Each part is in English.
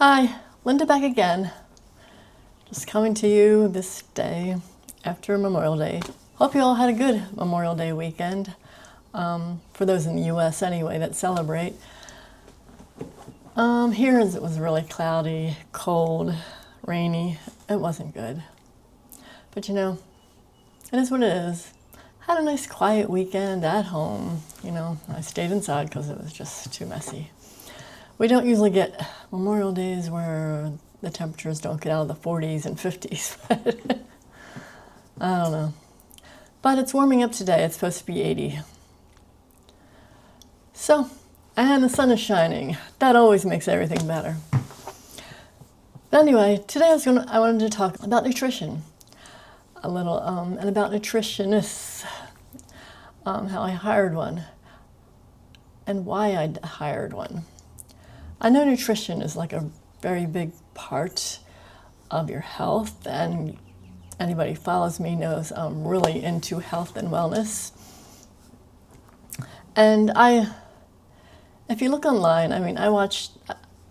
Hi, Linda back again. Just coming to you this day after Memorial Day. Hope you all had a good Memorial Day weekend. For those in the U.S. anyway that celebrate. Here it was really cloudy, cold, rainy. It wasn't good. But you know, it is what it is. Had a nice quiet weekend at home. You know, I stayed inside because it was just too messy. We don't usually get Memorial Days where the temperatures don't get out of the 40s and 50s. I don't know. But it's warming up today. It's supposed to be 80. So, and the sun is shining. That always makes everything better. But anyway, today I wanted to talk about nutrition. A little, and about nutritionists. How I hired one. And why I hired one. I know nutrition is like a very big part of your health, and anybody who follows me knows I'm really into health and wellness. And if you look online, I watched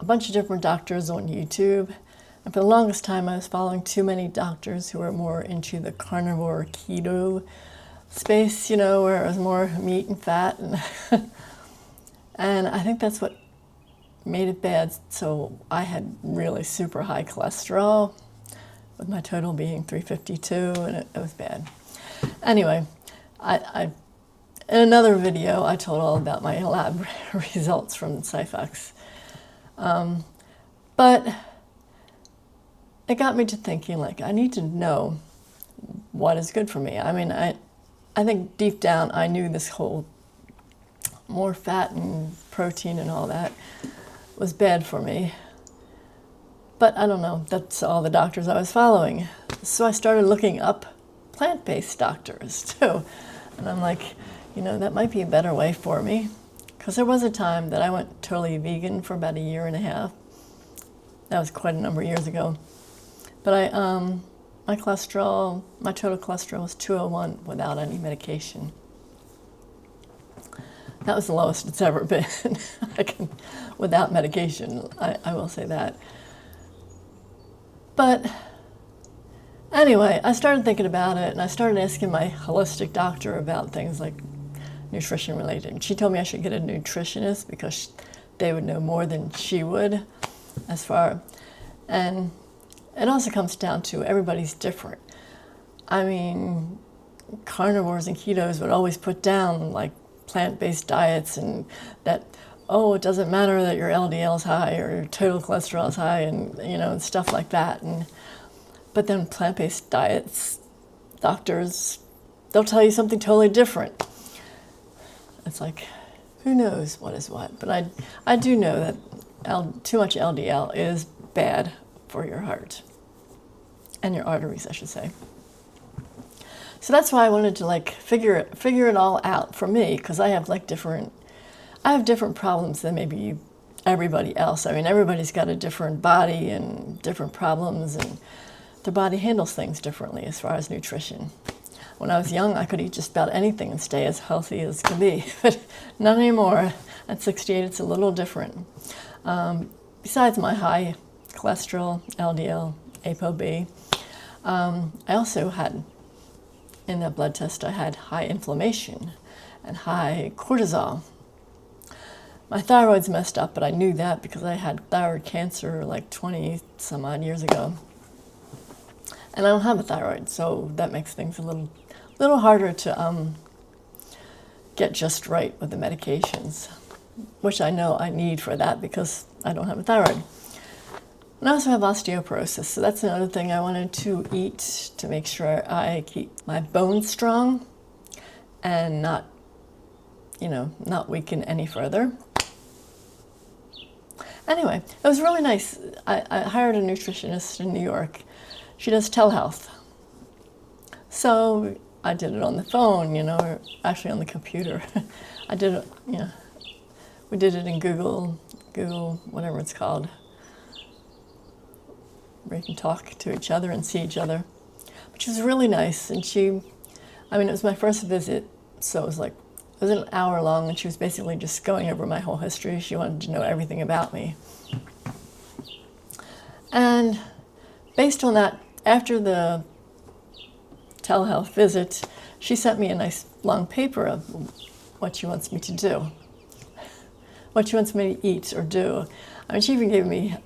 a bunch of different doctors on YouTube, and for the longest time I was following too many doctors who were more into the carnivore keto space, you know, where it was more meat and fat, and I think that's what made it bad. So I had really super high cholesterol, with my total being 352, and it was bad. Anyway, I in another video I told all about my lab results from Cyphox, but it got me to thinking, like, I need to know what is good for me. I think deep down I knew this whole more fat and protein and all that was bad for me. But I don't know, that's all the doctors I was following. So I started looking up plant-based doctors too. And I'm like, you know, that might be a better way for me. Because there was a time that I went totally vegan for about a year and a half. That was quite a number of years ago. But my total cholesterol was 201 without any medication. That was the lowest it's ever been. Without medication, I will say that. But anyway, I started thinking about it, and I started asking my holistic doctor about things like nutrition related. She told me I should get a nutritionist because they would know more than she would as far. And it also comes down to everybody's different. Carnivores and ketos would always put down like plant-based diets, and that, oh, it doesn't matter that your LDL is high or your total cholesterol is high, and you know, and stuff like that. But then plant-based diets, doctors, they'll tell you something totally different. It's like, who knows what is what? But I do know that too much LDL is bad for your heart and your arteries, I should say. So that's why I wanted to like figure it all out for me, because I have different problems than maybe everybody else. Everybody's got a different body and different problems, and their body handles things differently as far as nutrition. When I was young, I could eat just about anything and stay as healthy as can be, but not anymore. At 68, it's a little different. Besides my high cholesterol, LDL, ApoB, I also had, in that blood test, I had high inflammation and high cortisol. My thyroid's messed up, but I knew that because I had thyroid cancer like 20 some odd years ago. And I don't have a thyroid, so that makes things a little harder to get just right with the medications, which I know I need for that because I don't have a thyroid. And I also have osteoporosis, so that's another thing I wanted to eat to make sure I keep my bones strong and not weaken any further. Anyway, it was really nice. I hired a nutritionist in New York. She does telehealth. So I did it on the phone, or actually on the computer. I did it, we did it in Google, whatever it's called, where you can talk to each other and see each other, which was really nice. And it was my first visit, so it was an hour long, and she was basically just going over my whole history. She wanted to know everything about me. And based on that, after the telehealth visit, she sent me a nice long paper of what she wants me to do, what she wants me to eat or do. I mean, she even gave me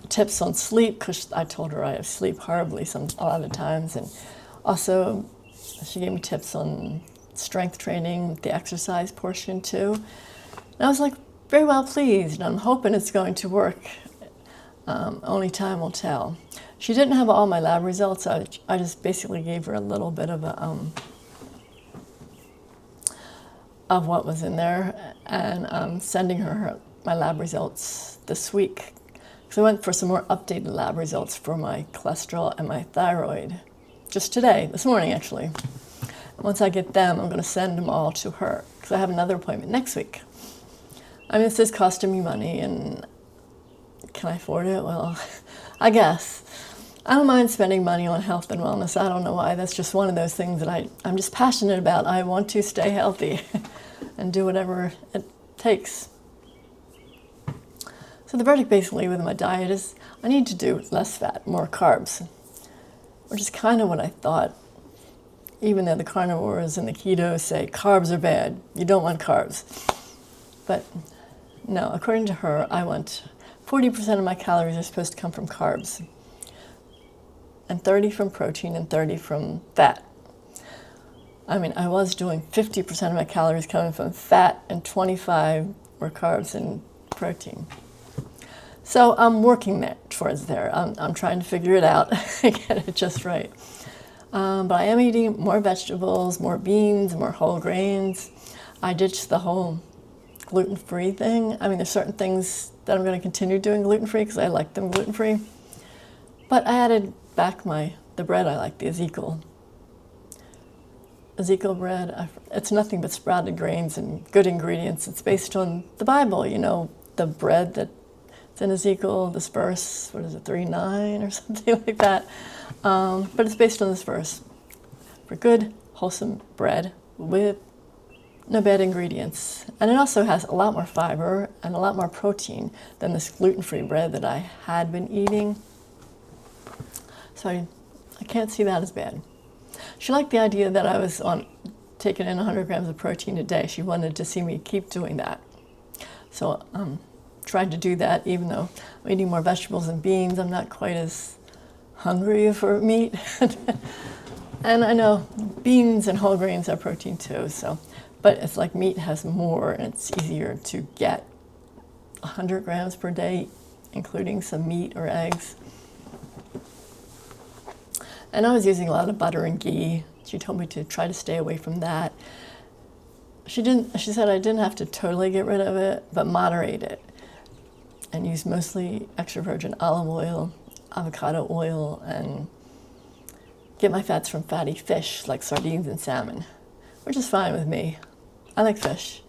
tips on sleep, because I told her I sleep horribly a lot of times. And also, she gave me tips on strength training, the exercise portion too. And I was like very well pleased, and I'm hoping it's going to work. Only time will tell. She didn't have all my lab results. I just basically gave her a little bit of what was in there, and I'm sending her my lab results this week. So I went for some more updated lab results for my cholesterol and my thyroid just today, this morning actually. Once I get them, I'm going to send them all to her, because I have another appointment next week. I mean, this is costing me money, and can I afford it? Well, I guess. I don't mind spending money on health and wellness. I don't know why. That's just one of those things that I'm just passionate about. I want to stay healthy and do whatever it takes. So the verdict basically with my diet is I need to do less fat, more carbs, which is kind of what I thought. Even though the carnivores and the keto say carbs are bad, you don't want carbs. But no, according to her, I want 40% of my calories are supposed to come from carbs, and 30 from protein and 30 from fat. I mean, I was doing 50% of my calories coming from fat and 25 were carbs and protein. So I'm working towards there. I'm trying to figure it out and get it just right. But I am eating more vegetables, more beans, more whole grains. I ditched the whole gluten-free thing. I mean, there's certain things that I'm going to continue doing gluten-free because I like them gluten-free. But I added back the bread I like, the Ezekiel bread. It's nothing but sprouted grains and good ingredients. It's based on the Bible, the bread that's in Ezekiel, this verse, 3:9 or something like that. But it's based on this verse. For good, wholesome bread with no bad ingredients. And it also has a lot more fiber and a lot more protein than this gluten-free bread that I had been eating. So I can't see that as bad. She liked the idea that I was taking in 100 grams of protein a day. She wanted to see me keep doing that. So tried to do that, even though I'm eating more vegetables and beans. I'm not quite as hungry for meat. And I know beans and whole grains are protein too, but it's like meat has more, and it's easier to get 100 grams per day, including some meat or eggs. And I was using a lot of butter and ghee. She told me to try to stay away from that. She said I didn't have to totally get rid of it, but moderate it. And use mostly extra virgin olive oil, avocado oil, and get my fats from fatty fish like sardines and salmon, which is fine with me. I like fish.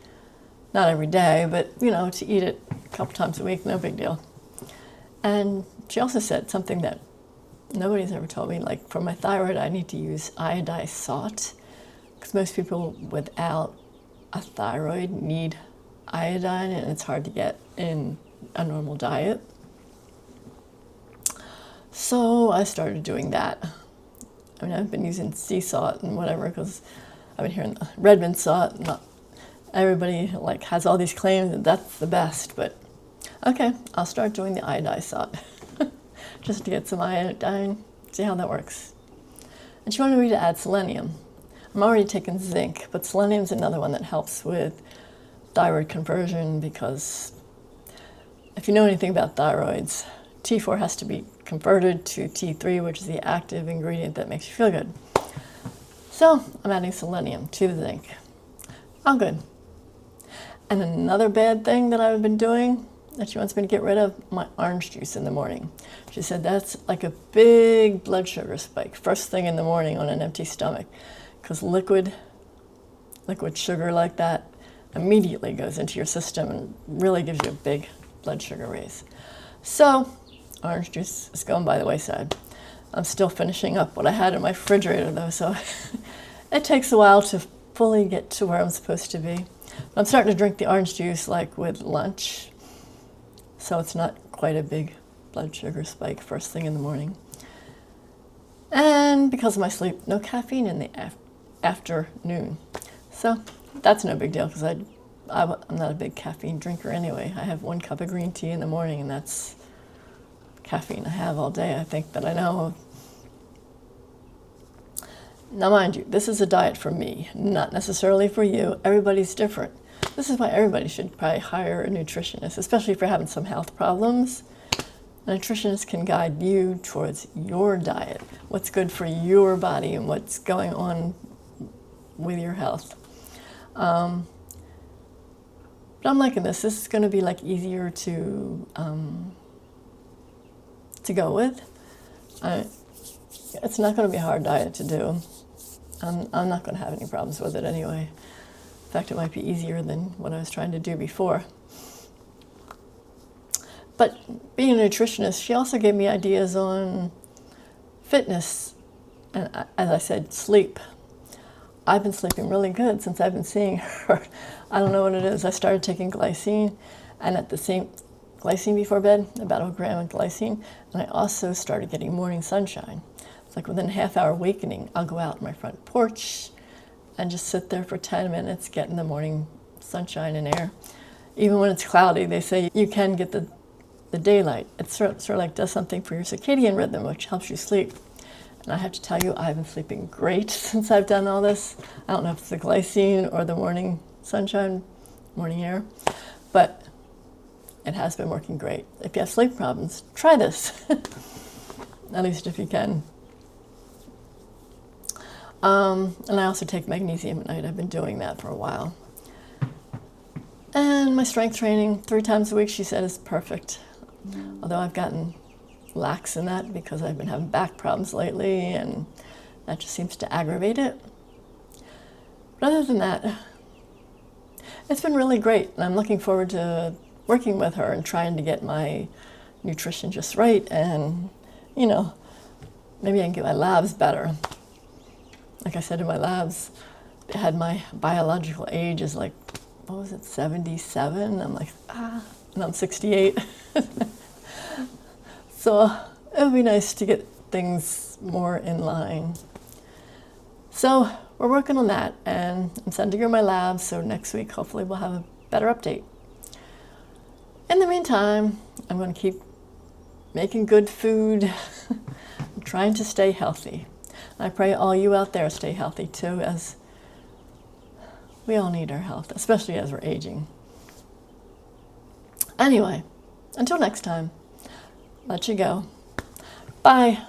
Not every day, but to eat it a couple times a week, no big deal. And she also said something that nobody's ever told me, like for my thyroid, I need to use iodized salt, because most people without a thyroid need iodine, and it's hard to get in a normal diet. So I started doing that. I mean, I've been using sea salt and whatever, because I've been hearing Redmond salt. Not everybody has all these claims that that's the best, but okay, I'll start doing the iodized salt just to get some iodine, see how that works. And she wanted me to add selenium. I'm already taking zinc, but selenium's another one that helps with thyroid conversion, because if you know anything about thyroids, T4 has to be converted to T3, which is the active ingredient that makes you feel good. So I'm adding selenium to the zinc. All good. And another bad thing that I've been doing that she wants me to get rid of, my orange juice in the morning. She said that's like a big blood sugar spike first thing in the morning on an empty stomach, because liquid sugar like that immediately goes into your system and really gives you a big blood sugar raise. So orange juice is going by the wayside. I'm still finishing up what I had in my refrigerator though, so it takes a while to fully get to where I'm supposed to be. But I'm starting to drink the orange juice with lunch, so it's not quite a big blood sugar spike first thing in the morning. And because of my sleep, no caffeine in the afternoon. So that's no big deal because I'm not a big caffeine drinker anyway. I have 1 cup of green tea in the morning, and that's caffeine I have all day, I think, that I know of. Now, mind you, this is a diet for me, not necessarily for you. Everybody's different. This is why everybody should probably hire a nutritionist, especially if you're having some health problems. A nutritionist can guide you towards your diet, what's good for your body and what's going on with your health. But I'm liking this. This is going to be like easier to go with. It's not going to be a hard diet to do. I'm not going to have any problems with it anyway. In fact, it might be easier than what I was trying to do before. But being a nutritionist, she also gave me ideas on fitness and, as I said, sleep. I've been sleeping really good since I've been seeing her. I don't know what it is. I started taking glycine, and at the same glycine before bed, about 1 gram of glycine, and I also started getting morning sunshine. It's like within a half-hour awakening, I'll go out on my front porch and just sit there for 10 minutes, getting the morning sunshine and air. Even when it's cloudy, they say you can get the daylight. It sort of like does something for your circadian rhythm, which helps you sleep. And I have to tell you, I've been sleeping great since I've done all this. I don't know if it's the glycine or the morning sunshine, morning air, but it has been working great. If you have sleep problems, try this, at least if you can. And I also take magnesium at night. I've been doing that for a while. And my strength training 3 times a week, she said, is perfect. Although I've gotten lax in that because I've been having back problems lately, and that just seems to aggravate it. But other than that, it's been really great, and I'm looking forward to working with her and trying to get my nutrition just right, and, you know, maybe I can get my labs better. Like I said in my labs, they had my biological age is like, what was it, 77? I'm like, and I'm 68. So it would be nice to get things more in line. So we're working on that, and I'm sending her my labs, so next week hopefully we'll have a better update. In the meantime, I'm going to keep making good food, I'm trying to stay healthy. I pray all you out there stay healthy too, as we all need our health, especially as we're aging. Anyway, until next time, let you go. Bye.